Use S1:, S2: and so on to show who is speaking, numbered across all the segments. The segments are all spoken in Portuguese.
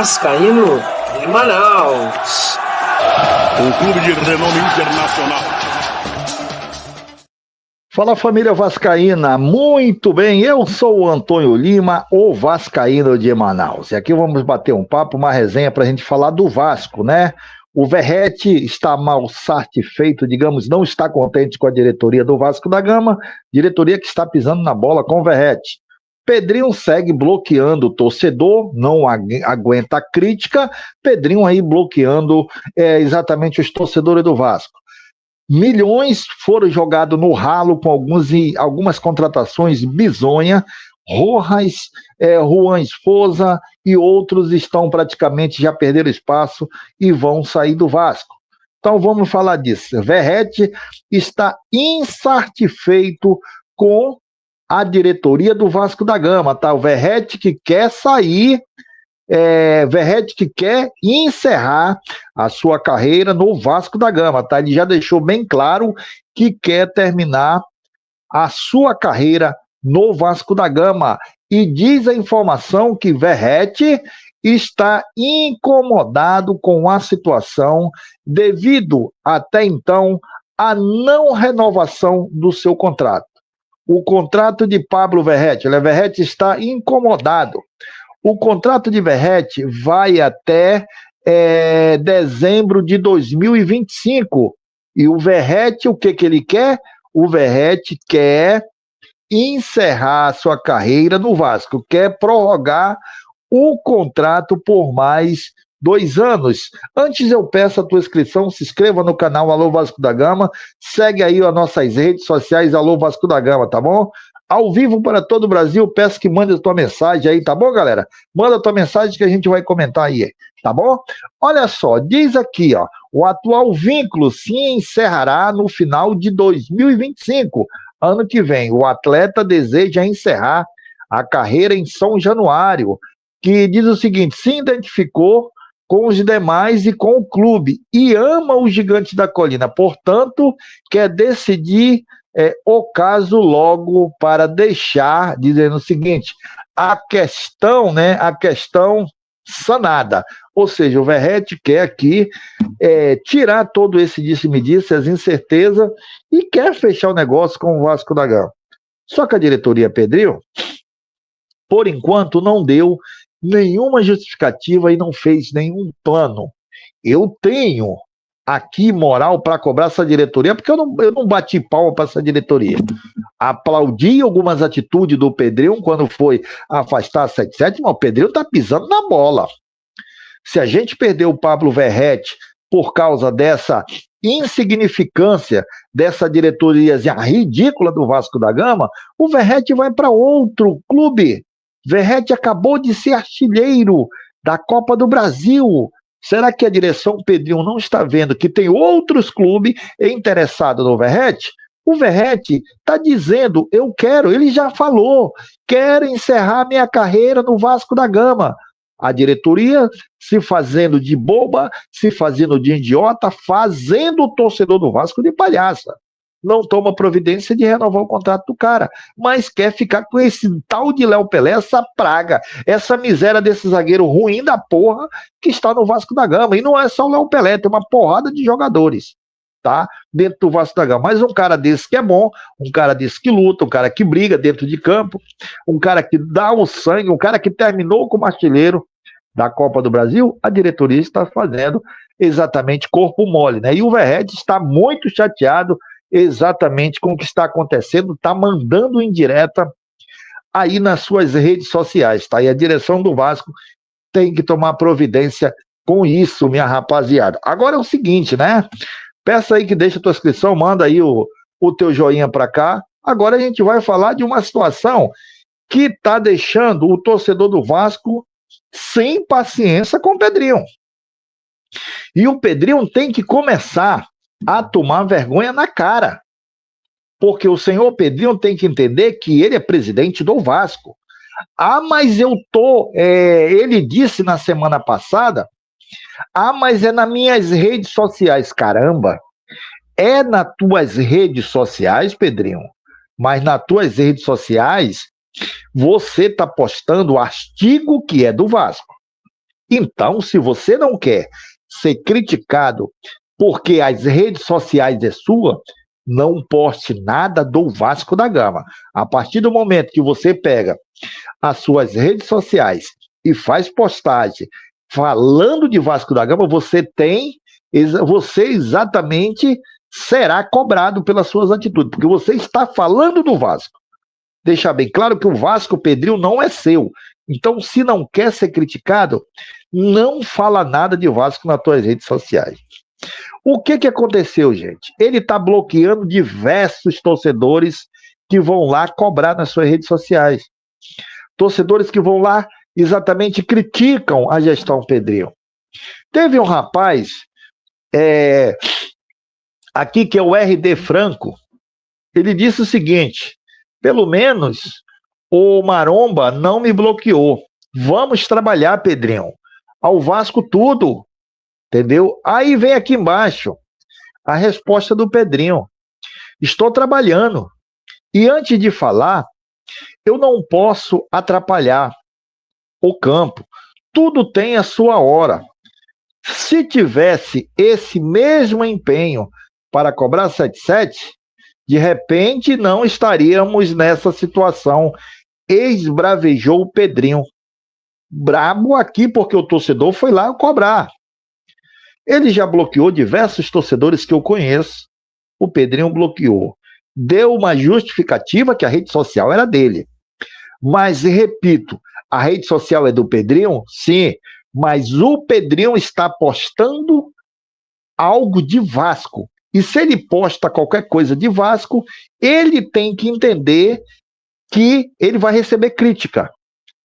S1: Vascaíno de Manaus.
S2: Um clube de renome internacional.
S3: Fala, família vascaína, muito bem, eu sou o Antônio Lima, o Vascaíno de Manaus, e aqui vamos bater um papo, uma resenha para a gente falar do Vasco, né? O Verratti está mal satisfeito, digamos, não está contente com a diretoria do Vasco da Gama, diretoria que está pisando na bola com o Verratti. Pedrinho segue bloqueando o torcedor, não aguenta a crítica, Pedrinho aí bloqueando exatamente os torcedores do Vasco. Milhões foram jogados no ralo com algumas contratações bizonhas. Rojas, Juan Esposa e outros estão praticamente, já perderam espaço e vão sair do Vasco. Então vamos falar disso. Verratti está insatisfeito com a diretoria do Vasco da Gama, tá? O Verratti que quer sair, Verratti que quer encerrar a sua carreira no Vasco da Gama, tá? Ele já deixou bem claro que quer terminar a sua carreira no Vasco da Gama e diz a informação que Verratti está incomodado com a situação devido até então à não renovação do seu contrato. O contrato de Pablo Verratti, Verratti está incomodado. O contrato de Verratti vai até dezembro de 2025. E o Verratti, o que ele quer? O Verratti quer encerrar a sua carreira no Vasco, quer prorrogar o contrato por mais 2 anos. Antes eu peço a tua inscrição, se inscreva no canal Alô Vasco da Gama, segue aí as nossas redes sociais Alô Vasco da Gama, tá bom? Ao vivo para todo o Brasil, peço que mande a tua mensagem aí, tá bom, galera? Manda a tua mensagem que a gente vai comentar aí, tá bom? Olha só, diz aqui, ó, o atual vínculo se encerrará no final de 2025. Ano que vem, o atleta deseja encerrar a carreira em São Januário, que diz o seguinte: se identificou com os demais e com o clube e ama o Gigante da Colina, portanto, quer decidir o caso logo para deixar, dizendo o seguinte, a questão sanada. Ou seja, o Verratti quer aqui tirar todo esse disse-me-disse, as incertezas, e quer fechar o negócio com o Vasco da Gama. Só que a diretoria Pedrinho, por enquanto, não deu nenhuma justificativa e não fez nenhum plano. Eu tenho aqui moral para cobrar essa diretoria, porque eu não bati palma para essa diretoria. Aplaudi algumas atitudes do Pedrinho quando foi afastar a 77, mas o Pedrinho está pisando na bola. Se a gente perder o Pablo Verratti por causa dessa insignificância dessa diretoria ridícula do Vasco da Gama, o Verratti vai para outro clube. Verratti acabou de ser artilheiro da Copa do Brasil. Será que a direção Pedrinho não está vendo que tem outros clubes interessados no Verratti? O Verratti está dizendo, eu quero, ele já falou, quero encerrar minha carreira no Vasco da Gama. A diretoria se fazendo de boba, se fazendo de idiota, fazendo o torcedor do Vasco de palhaça. Não toma providência de renovar o contrato do cara, mas quer ficar com esse tal de Léo Pelé, essa praga, essa miséria desse zagueiro ruim da porra que está no Vasco da Gama. E não é só o Léo Pelé, tem uma porrada de jogadores, tá? Dentro do Vasco da Gama. Mas um cara desse que é bom, um cara desse que luta, um cara que briga dentro de campo, um cara que dá o sangue, um cara que terminou como artilheiro da Copa do Brasil, a diretoria está fazendo exatamente corpo mole, né? E o Verratti está muito chateado exatamente com o que está acontecendo, está mandando indireta aí nas suas redes sociais, tá? E a direção do Vasco tem que tomar providência com isso, minha rapaziada. Agora é o seguinte, né? Peça aí que deixa a tua inscrição, manda aí o teu joinha para cá. Agora a gente vai falar de uma situação que está deixando o torcedor do Vasco sem paciência com o Pedrinho. E o Pedrinho tem que começar a tomar vergonha na cara. Porque o senhor Pedrinho tem que entender que ele é presidente do Vasco. Ah, mas eu tô... ele disse na semana passada, mas é nas minhas redes sociais. Caramba, é nas tuas redes sociais, Pedrinho, mas nas tuas redes sociais você tá postando o artigo que é do Vasco. Então, se você não quer ser criticado porque as redes sociais é sua, não poste nada do Vasco da Gama. A partir do momento que você pega as suas redes sociais e faz postagem falando de Vasco da Gama, você exatamente será cobrado pelas suas atitudes, porque você está falando do Vasco. Deixar bem claro que o Vasco, Pedrinho, não é seu. Então, se não quer ser criticado, não fala nada de Vasco nas suas redes sociais. O que aconteceu, gente? Ele está bloqueando diversos torcedores que vão lá cobrar nas suas redes sociais. Torcedores que vão lá exatamente criticam a gestão Pedrinho. Teve um rapaz aqui que é o RD Franco, ele disse o seguinte: pelo menos o Maromba não me bloqueou. Vamos trabalhar, Pedrinho. Ao Vasco tudo. Entendeu? Aí vem aqui embaixo a resposta do Pedrinho. Estou trabalhando. E antes de falar, eu não posso atrapalhar o campo. Tudo tem a sua hora. Se tivesse esse mesmo empenho para cobrar 7-7, de repente não estaríamos nessa situação. Esbravejou o Pedrinho. Brabo aqui porque o torcedor foi lá cobrar. Ele já bloqueou diversos torcedores que eu conheço. O Pedrinho bloqueou. Deu uma justificativa que a rede social era dele. Mas, repito, a rede social é do Pedrinho? Sim. Mas o Pedrinho está postando algo de Vasco. E se ele posta qualquer coisa de Vasco, ele tem que entender que ele vai receber crítica.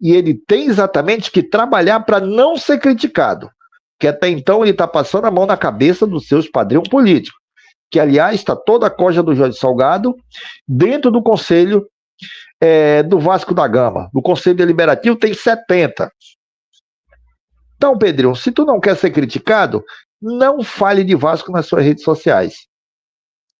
S3: E ele tem exatamente que trabalhar para não ser criticado. Que até então ele está passando a mão na cabeça dos seus padrinhos políticos, que aliás está toda a coja do Jorge Salgado dentro do Conselho do Vasco da Gama. Do Conselho Deliberativo tem 70. Então, Pedrinho, se tu não quer ser criticado, não fale de Vasco nas suas redes sociais.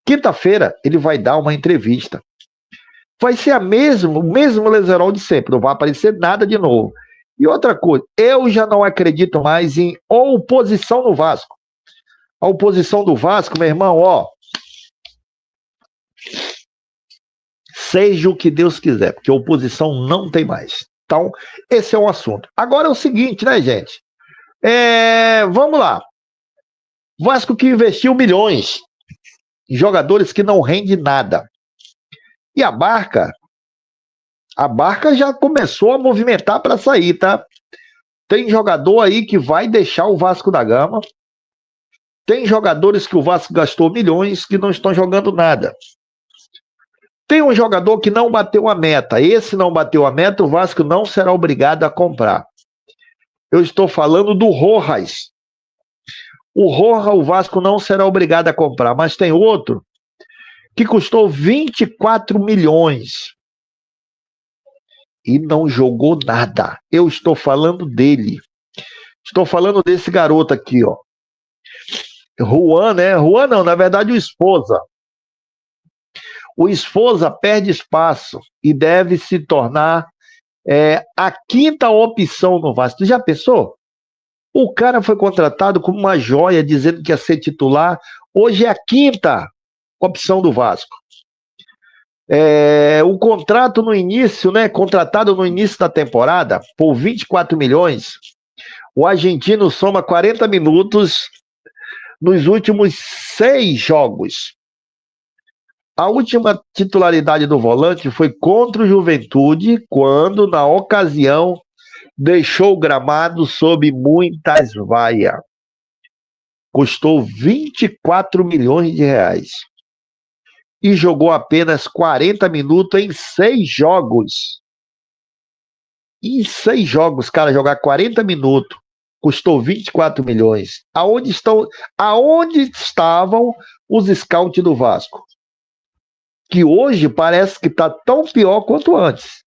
S3: Quinta-feira ele vai dar uma entrevista. Vai ser o mesmo Lezerol de sempre, não vai aparecer nada de novo. E outra coisa, eu já não acredito mais em oposição no Vasco. A oposição do Vasco, meu irmão, seja o que Deus quiser, porque oposição não tem mais. Então, esse é um assunto. Agora é o seguinte, né, gente? Vamos lá. Vasco que investiu milhões em jogadores que não rendem nada. E a Barca já começou a movimentar para sair, tá? Tem jogador aí que vai deixar o Vasco da Gama. Tem jogadores que o Vasco gastou milhões que não estão jogando nada. Tem um jogador que não bateu a meta. Esse não bateu a meta, o Vasco não será obrigado a comprar. Eu estou falando do Rojas. O Vasco não será obrigado a comprar, mas tem outro que custou 24 milhões e não jogou nada. Eu estou falando dele. Estou falando desse garoto aqui, ó. Juan, né? Juan não, na verdade o Esposa. O Esposa perde espaço e deve se tornar a quinta opção no Vasco. Tu já pensou? O cara foi contratado como uma joia, dizendo que ia ser titular. Hoje é a quinta opção do Vasco. O contrato no início, né? Contratado no início da temporada, por 24 milhões, o argentino soma 40 minutos nos últimos 6 jogos. A última titularidade do volante foi contra o Juventude, quando, na ocasião, deixou o gramado sob muitas vaias. Custou 24 milhões de reais. E jogou apenas 40 minutos em 6 jogos. Em 6 jogos, cara, jogar 40 minutos custou 24 milhões. Aonde estavam os scouts do Vasco? Que hoje parece que está tão pior quanto antes.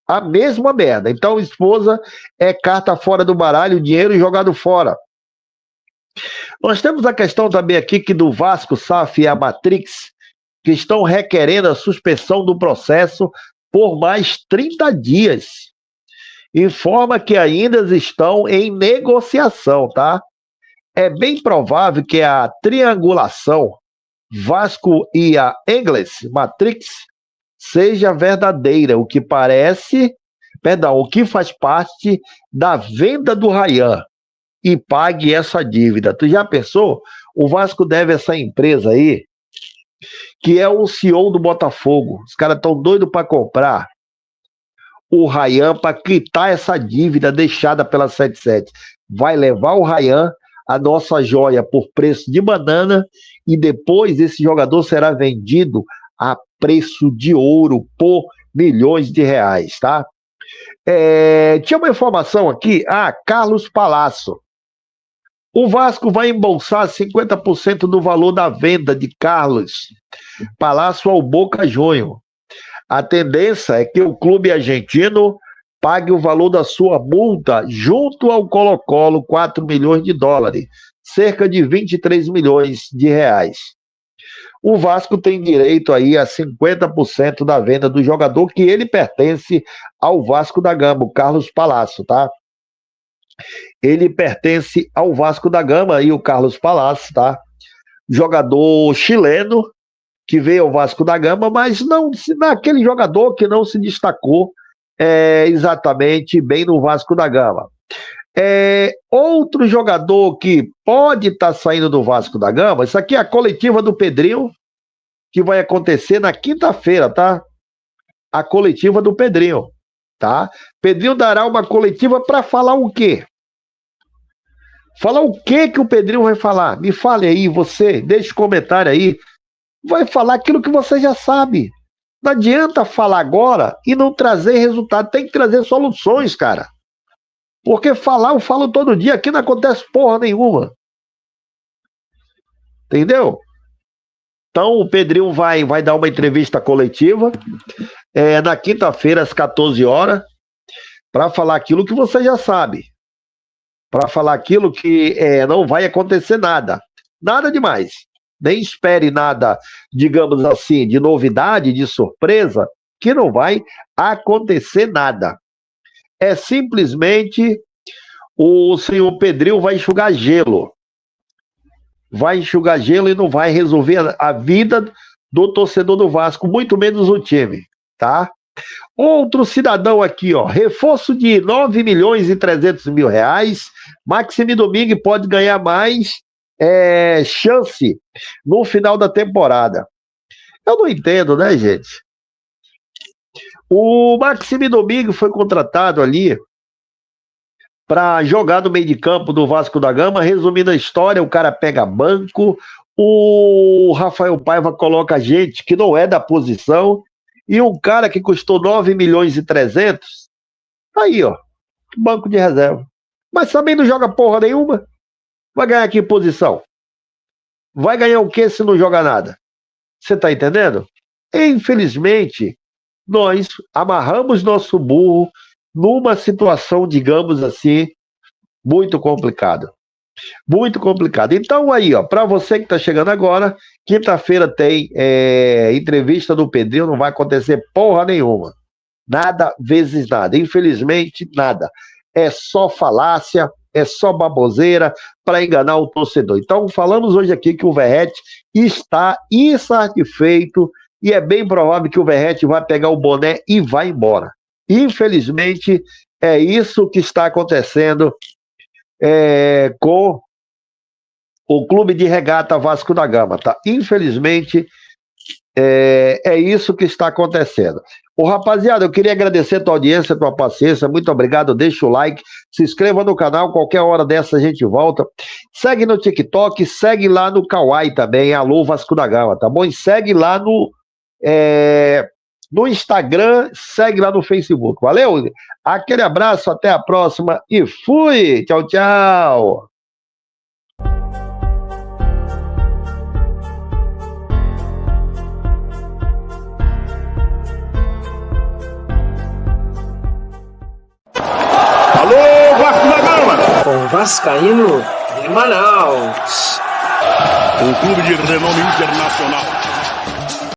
S3: A mesma merda. Então, a Esposa é carta fora do baralho, dinheiro jogado fora. Nós temos a questão também aqui que do Vasco, SAF e a Matrix, que estão requerendo a suspensão do processo por mais 30 dias. informa que ainda estão em negociação, tá? É bem provável que a triangulação Vasco e a Engels Matrix seja verdadeira, o que faz parte da venda do Ryan e pague essa dívida. Tu já pensou? O Vasco deve essa empresa aí, que é o CEO do Botafogo. Os caras estão doidos para comprar o Ryan para quitar essa dívida deixada pela 77. Vai levar o Ryan, a nossa joia, por preço de banana, e depois esse jogador será vendido a preço de ouro por milhões de reais, tá? Tinha uma informação aqui, Carlos Palácio. O Vasco vai embolsar 50% do valor da venda de Carlos Palácio ao Boca Juniors. A tendência é que o clube argentino pague o valor da sua multa junto ao Colo-Colo, 4 milhões de dólares, cerca de 23 milhões de reais. O Vasco tem direito aí a 50% da venda do jogador, que ele pertence ao Vasco da Gama, o Carlos Palácio, tá? Ele pertence ao Vasco da Gama, aí o Carlos Palácio, tá? Jogador chileno, que veio ao Vasco da Gama, mas não naquele jogador que não se destacou exatamente bem no Vasco da Gama. Outro jogador que pode estar saindo do Vasco da Gama, isso aqui é a coletiva do Pedrinho, que vai acontecer na quinta-feira, tá? A coletiva do Pedrinho, tá? Pedrinho dará uma coletiva para falar o quê? Falar o quê que o Pedrinho vai falar? Me fale aí, você, deixe um comentário aí. Vai falar aquilo que você já sabe. Não adianta falar agora e não trazer resultado. Tem que trazer soluções, cara. Porque falar, eu falo todo dia. Aqui não acontece porra nenhuma. Entendeu? Então o Pedrinho vai dar uma entrevista coletiva na quinta-feira, às 14 horas, para falar aquilo que você já sabe. Para falar aquilo que não vai acontecer nada. Nada demais. Nem espere nada, digamos assim, de novidade, de surpresa, que não vai acontecer nada. É simplesmente o senhor Pedrinho vai enxugar gelo. Vai enxugar gelo e não vai resolver a vida do torcedor do Vasco, muito menos o time, tá? Outro cidadão aqui, ó, reforço de 9 milhões e 300 mil reais, Maxime Domingue pode ganhar mais chance no final da temporada. Eu não entendo, né, gente? O Maxime Domingue foi contratado ali para jogar no meio de campo do Vasco da Gama. Resumindo a história, o cara pega banco, o Rafael Paiva coloca gente que não é da posição, e um cara que custou 9 milhões e 300, aí, ó, banco de reserva. Mas também não joga porra nenhuma. Vai ganhar que posição? Vai ganhar o quê se não joga nada? Você tá entendendo? Infelizmente, nós amarramos nosso burro numa situação, digamos assim, muito complicada. Muito complicado. Então aí, ó, para você que tá chegando agora, quinta-feira tem entrevista do Pedrinho, não vai acontecer porra nenhuma. Nada vezes nada. Infelizmente, nada. É só falácia, é só baboseira para enganar o torcedor. Então, falamos hoje aqui que o Verratti está insatisfeito e é bem provável que o Verratti vai pegar o boné e vai embora. Infelizmente, é isso que está acontecendo com o Clube de Regata Vasco da Gama, tá? Infelizmente, é isso que está acontecendo. Ô, rapaziada, eu queria agradecer a tua audiência, a tua paciência, muito obrigado, deixa o like, se inscreva no canal, qualquer hora dessa a gente volta, segue no TikTok, segue lá no Kawaii também, alô Vasco da Gama, tá bom? E segue lá no Instagram, segue lá no Facebook, valeu? Aquele abraço, até a próxima e fui! Tchau, tchau!
S2: Alô, Vasco da Gama!
S1: Com Vascaíno de Manaus.
S2: Um clube de renome internacional.